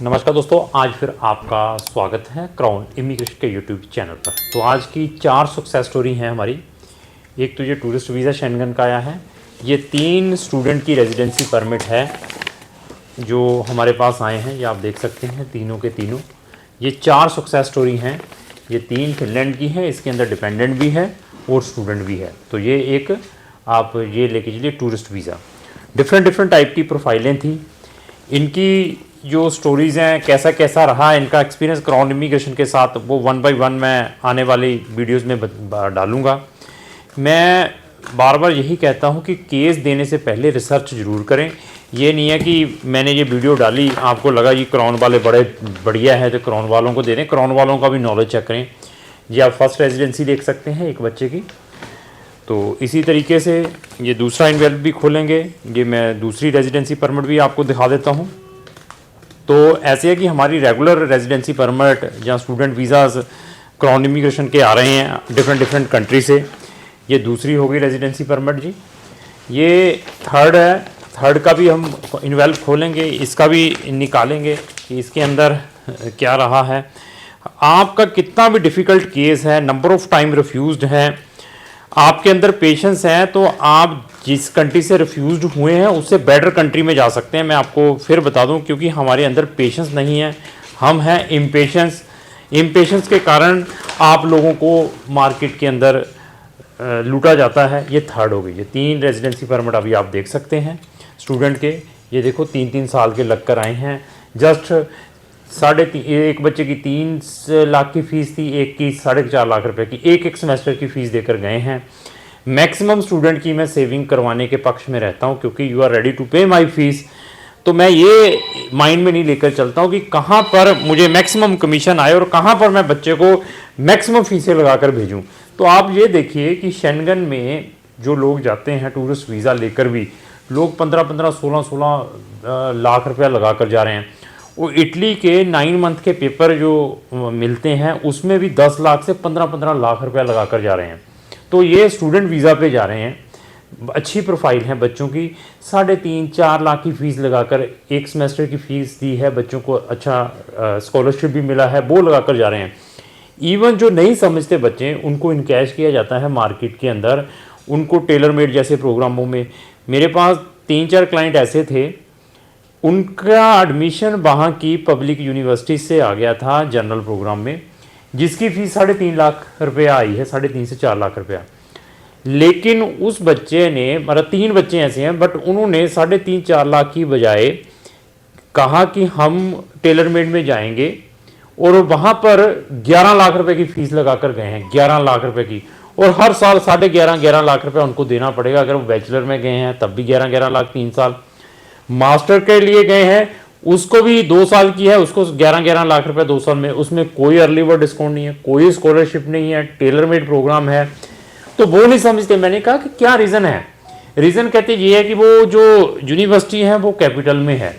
नमस्कार दोस्तों, आज फिर आपका स्वागत है क्राउन इमिग्रेशन के यूट्यूब चैनल पर। तो आज की 4 सक्सेस स्टोरी हैं हमारी। एक तो ये टूरिस्ट वीज़ा शेंगन का आया है, ये 3 स्टूडेंट की रेजिडेंसी परमिट है जो हमारे पास आए हैं, ये आप देख सकते हैं तीनों के तीनों। ये 4 सक्सेस स्टोरी हैं, ये 3 फिनलैंड की हैं, इसके अंदर डिपेंडेंट भी है और स्टूडेंट भी है। तो ये एक आप ये लेके चलिए टूरिस्ट वीज़ा। डिफरेंट टाइप की प्रोफाइलें थी इनकी। जो स्टोरीज़ हैं, कैसा कैसा रहा इनका एक्सपीरियंस क्राउन इमिग्रेशन के साथ, वो 1 बाय 1 मैं आने वाली वीडियोस में डालूंगा। मैं बार बार यही कहता हूं कि केस देने से पहले रिसर्च ज़रूर करें। ये नहीं है कि मैंने ये वीडियो डाली, आपको लगा ये क्राउन वाले बड़े बढ़िया है तो क्राउन वालों को दे दें। क्राउन वालों का भी नॉलेज चेक करें। ये आप फर्स्ट रेजिडेंसी देख सकते हैं एक बच्चे की। तो इसी तरीके से ये दूसरा इन्वेल्व भी खोलेंगे। ये मैं दूसरी रेजिडेंसी परमिट भी आपको दिखा देता हूँ। तो ऐसे है कि हमारी रेगुलर रेजिडेंसी परमिट या स्टूडेंट वीज़ाज़ क्राउन इमिग्रेशन के आ रहे हैं डिफरेंट कंट्री से। ये दूसरी होगी रेजिडेंसी परमिट जी। ये थर्ड है, थर्ड का भी हम इन्वेल्व खोलेंगे, इसका भी निकालेंगे कि इसके अंदर क्या रहा है। आपका कितना भी डिफ़िकल्ट केस है, नंबर ऑफ़ टाइम रिफ्यूज्ड है, आपके अंदर पेशेंस है, तो आप जिस कंट्री से रिफ्यूज़ड हुए हैं उससे बेटर कंट्री में जा सकते हैं। मैं आपको फिर बता दूं, क्योंकि हमारे अंदर पेशेंस नहीं है, हम हैं इम्पेशेंस के कारण आप लोगों को मार्केट के अंदर लूटा जाता है। ये थर्ड हो गई। ये 3 रेजिडेंसी परमिट अभी आप देख सकते हैं स्टूडेंट के। ये देखो 3-3 साल के लग कर आए हैं। जस्ट एक बच्चे की 3 लाख की फ़ीस थी, एक की 4.5 लाख रुपए की, एक सेमेस्टर की फ़ीस देकर गए हैं। मैक्सिमम स्टूडेंट की मैं सेविंग करवाने के पक्ष में रहता हूं, क्योंकि यू आर रेडी टू पे माई फीस। तो मैं ये माइंड में नहीं लेकर चलता हूं कि कहां पर मुझे मैक्सिमम कमीशन आए और कहां पर मैं बच्चे को मैक्सिमम फीसें लगाकर भेजूं। तो आप ये देखिए कि शेंगन में जो लोग जाते हैं टूरिस्ट वीज़ा लेकर भी, लोग 15-15, 16-16 लाख रुपया लगा कर जा रहे हैं। वो इटली के 9 मंथ के पेपर जो मिलते हैं उसमें भी 10 लाख से 15-15 लाख रुपया लगा कर जा रहे हैं। तो ये स्टूडेंट वीज़ा पे जा रहे हैं। अच्छी प्रोफाइल है बच्चों की। 3.5-4 लाख की फ़ीस लगाकर एक सेमेस्टर की फ़ीस दी है, बच्चों को अच्छा स्कॉलरशिप भी मिला है, वो लगा कर जा रहे हैं। इवन जो नहीं समझते बच्चे, उनको इनकैश किया जाता है मार्केट के अंदर, उनको टेलर मेड जैसे प्रोग्रामों में। मेरे पास 3-4 क्लाइंट ऐसे थे, उनका एडमिशन वहाँ की पब्लिक यूनिवर्सिटी से आ गया था जनरल प्रोग्राम में, जिसकी फ़ीस 3.5 लाख रुपया आई है, 3.5 से 4 लाख रुपया। लेकिन उस बच्चे ने, मतलब 3 बच्चे ऐसे हैं, बट उन्होंने 3.5-4 लाख की बजाय कहा कि हम टेलर मेड में जाएंगे, और वहाँ पर 11 लाख रुपए की फ़ीस लगा कर गए हैं, 11 लाख रुपए की। और हर साल 11.5 लाख रुपया उनको देना पड़ेगा। अगर वो बैचलर में गए हैं तब भी 11 लाख 3 साल। मास्टर के लिए गए हैं उसको भी 2 साल की है, उसको 11 लाख रुपए 2 साल में। उसमें कोई अर्ली बर्ड डिस्काउंट नहीं है, कोई स्कॉलरशिप नहीं है, टेलर मेड प्रोग्राम है। तो वो नहीं समझते। मैंने कहा कि क्या रीज़न है। रीज़न कहते ये है कि वो जो यूनिवर्सिटी है वो कैपिटल में है।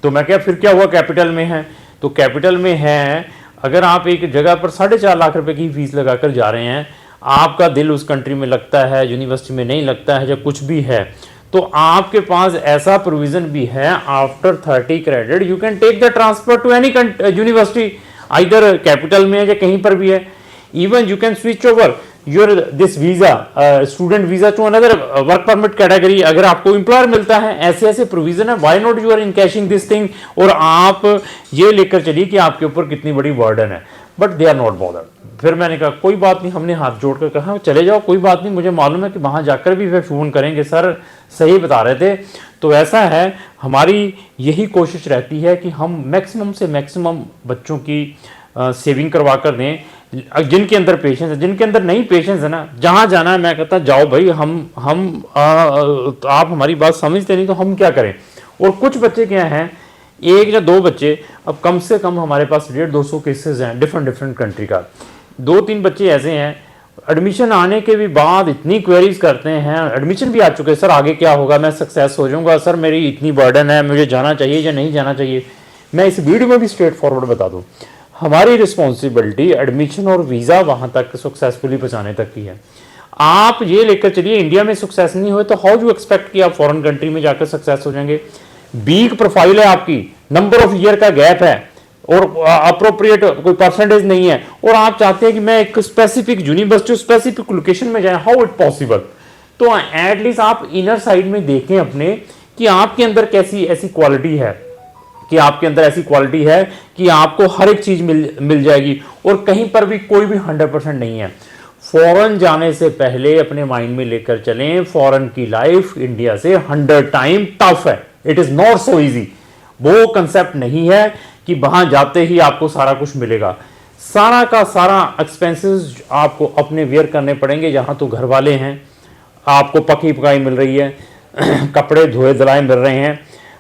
तो मैं क्या, फिर क्या हुआ, कैपिटल में है तो कैपिटल में है। अगर आप एक जगह पर 4.5 लाख रुपए की फ़ीस लगाकर जा रहे हैं, आपका दिल उस कंट्री में लगता है, यूनिवर्सिटी में नहीं लगता है, जब कुछ भी है, तो आपके पास ऐसा प्रोविज़न भी है, after 30 credit you can take the transfer to any university, either capital में है या कहीं पर भी है। Even you can switch over your this visa, student visa, to another work permit category. अगर आपको एम्प्लॉयर मिलता है, ऐसे ऐसे प्रोविज़न है, why not you are encashing this thing. और आप ये लेकर चलिए कि आपके ऊपर कितनी बड़ी बर्डन है, but they are not bothered. फिर मैंने कहा कोई बात नहीं, हमने हाथ जोड़कर कहा चले जाओ, कोई बात नहीं, मुझे मालूम है कि वहाँ जाकर भी वे फ़ोन करेंगे, सर सही बता रहे थे। तो ऐसा है, हमारी यही कोशिश रहती है कि हम मैक्सिमम से मैक्सिमम बच्चों की सेविंग करवा कर दें। जिनके अंदर पेशेंस है, जिनके अंदर नहीं पेशेंस है ना, जहाँ जाना है मैं कहता जाओ भाई, आप हमारी बात समझते नहीं तो हम क्या करें। और कुछ बच्चे क्या हैं, 1 या 2 बच्चे, अब कम से कम हमारे पास 150-200 केसेस हैं डिफरेंट कंट्री का। 2-3 बच्चे ऐसे हैं, एडमिशन आने के भी बाद इतनी क्वेरीज करते हैं, एडमिशन भी आ चुके हैं, सर आगे क्या होगा, मैं सक्सेस हो जाऊंगा, सर मेरी इतनी बर्डन है, मुझे जाना चाहिए या नहीं जाना चाहिए। मैं इस वीडियो में भी स्ट्रेट फॉरवर्ड बता दूं, हमारी रिस्पॉन्सिबिलिटी एडमिशन और वीज़ा वहाँ तक सक्सेसफुली पहुँचाने तक की है। आप ये लेकर चलिए, इंडिया में सक्सेस नहीं हुए तो हाउ यू एक्सपेक्ट कि आप फॉरेन कंट्री में जाकर सक्सेस हो जाएंगे। वीक प्रोफाइल है आपकी, नंबर ऑफ ईयर का गैप है और अप्रोप्रिएट कोई परसेंटेज नहीं है, और आप चाहते हैं कि मैं एक स्पेसिफिक यूनिवर्सिटी स्पेसिफिक लोकेशन में जाए, हाउ इट पॉसिबल? तो एटलीस्ट आप इनर साइड में देखें अपने कि आपके अंदर कैसी ऐसी क्वालिटी है, कि आपके अंदर ऐसी क्वालिटी है कि आपको हर एक चीज मिल जाएगी, और कहीं पर भी कोई भी 100% नहीं है। फॉरेन जाने से पहले अपने माइंड में लेकर चलें, फॉरेन की लाइफ इंडिया से 100 टाइम टफ है, it is not so easy. वो कंसेप्ट नहीं है कि वहां जाते ही आपको सारा कुछ मिलेगा, सारा का सारा एक्सपेंसेस आपको अपने वेयर करने पड़ेंगे। जहां तो घर वाले हैं, आपको पकी पकाई मिल रही है, कपड़े धोए धुलाए मिल रहे हैं,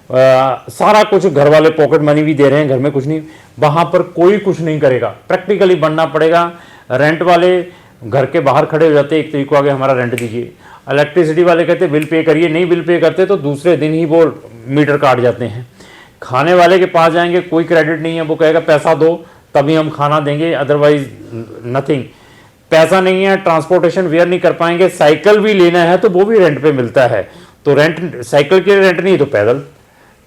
सारा कुछ घर वाले पॉकेट मनी भी दे रहे हैं, घर में कुछ नहीं, वहां पर कोई कुछ नहीं करेगा, प्रैक्टिकली बनना पड़ेगा। रेंट वाले घर के बाहर खड़े हो जाते, 1 तारीख को आगे हमारा रेंट दीजिए। इलेक्ट्रिसिटी वाले कहते बिल पे करिए, नहीं बिल पे करते तो दूसरे दिन ही वो मीटर काट जाते हैं। खाने वाले के पास जाएंगे, कोई क्रेडिट नहीं है, वो कहेगा पैसा दो तभी हम खाना देंगे, अदरवाइज नथिंग। पैसा नहीं है, ट्रांसपोर्टेशन वेयर नहीं कर पाएंगे, साइकिल भी लेना है तो वो भी रेंट पे मिलता है, तो रेंट साइकिल के रेंट नहीं तो पैदल।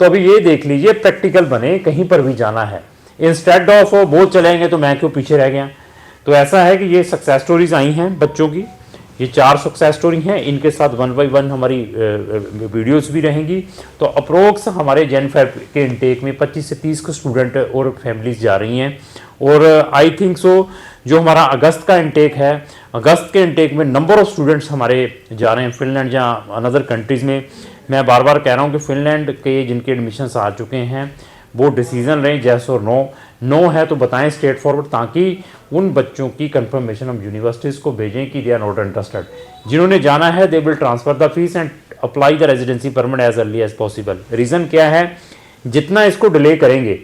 तो अभी ये देख लीजिए, प्रैक्टिकल बने, कहीं पर भी जाना है, इंस्टेड ऑफ वो चलेंगे तो मैं क्यों पीछे रह गया। तो ऐसा है कि ये सक्सेस स्टोरीज आई हैं बच्चों की, ये 4 सक्सेस स्टोरी हैं, इनके साथ 1 बाय 1 हमारी वीडियोस भी रहेंगी। तो अप्रोक्स हमारे जैन फेब के इनटेक में 25 से 30 स्टूडेंट और फैमिलीज जा रही हैं, और आई थिंक सो जो हमारा अगस्त का इनटेक है, अगस्त के इनटेक में नंबर ऑफ स्टूडेंट्स हमारे जा रहे हैं फिनलैंड या अनदर कंट्रीज़ में। मैं बार बार कह रहा हूँ कि फिनलैंड के जिनके एडमिशन्स आ चुके हैं वो डिसीजन लें, जैस और नो है तो बताएं स्ट्रेट फॉरवर्ड, ताकि उन बच्चों की कंफर्मेशन हम यूनिवर्सिटीज़ को भेजें कि दे आर नॉट इंटरेस्टेड। जिन्होंने जाना है they will transfer the fees and apply the residency permit as early as possible. Reason क्या है, जितना इसको डिले करेंगे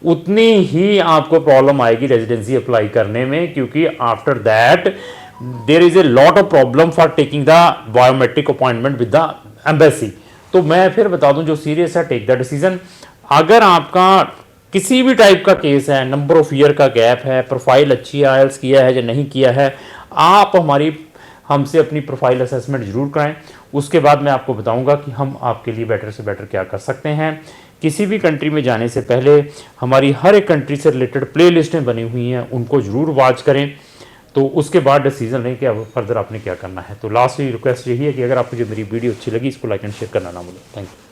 उतनी ही आपको प्रॉब्लम आएगी रेजिडेंसी अप्लाई करने में, क्योंकि after that there is a lot of problem for taking the biometric appointment with the embassy. तो मैं फिर बता दूं, जो सीरियस है टेक द डिसीजन। अगर आपका किसी भी टाइप का केस है, नंबर ऑफ ईयर का गैप है, प्रोफाइल अच्छी है, आईएलटीएस किया है या नहीं किया है, आप हमसे अपनी प्रोफाइल असेसमेंट जरूर कराएं। उसके बाद मैं आपको बताऊंगा कि हम आपके लिए बेटर से बेटर क्या कर सकते हैं। किसी भी कंट्री में जाने से पहले हमारी हर एक कंट्री से रिलेटेड प्ले लिस्टें बनी हुई हैं, उनको ज़रूर वॉच करें, तो उसके बाद डिसीजन लें कि अब फर्दर आपने क्या करना है। तो लास्ट रिक्वेस्ट यही है कि अगर आपको जो मेरी वीडियो अच्छी लगी इसको लाइक एंड शेयर करना ना भूलें। Thank you.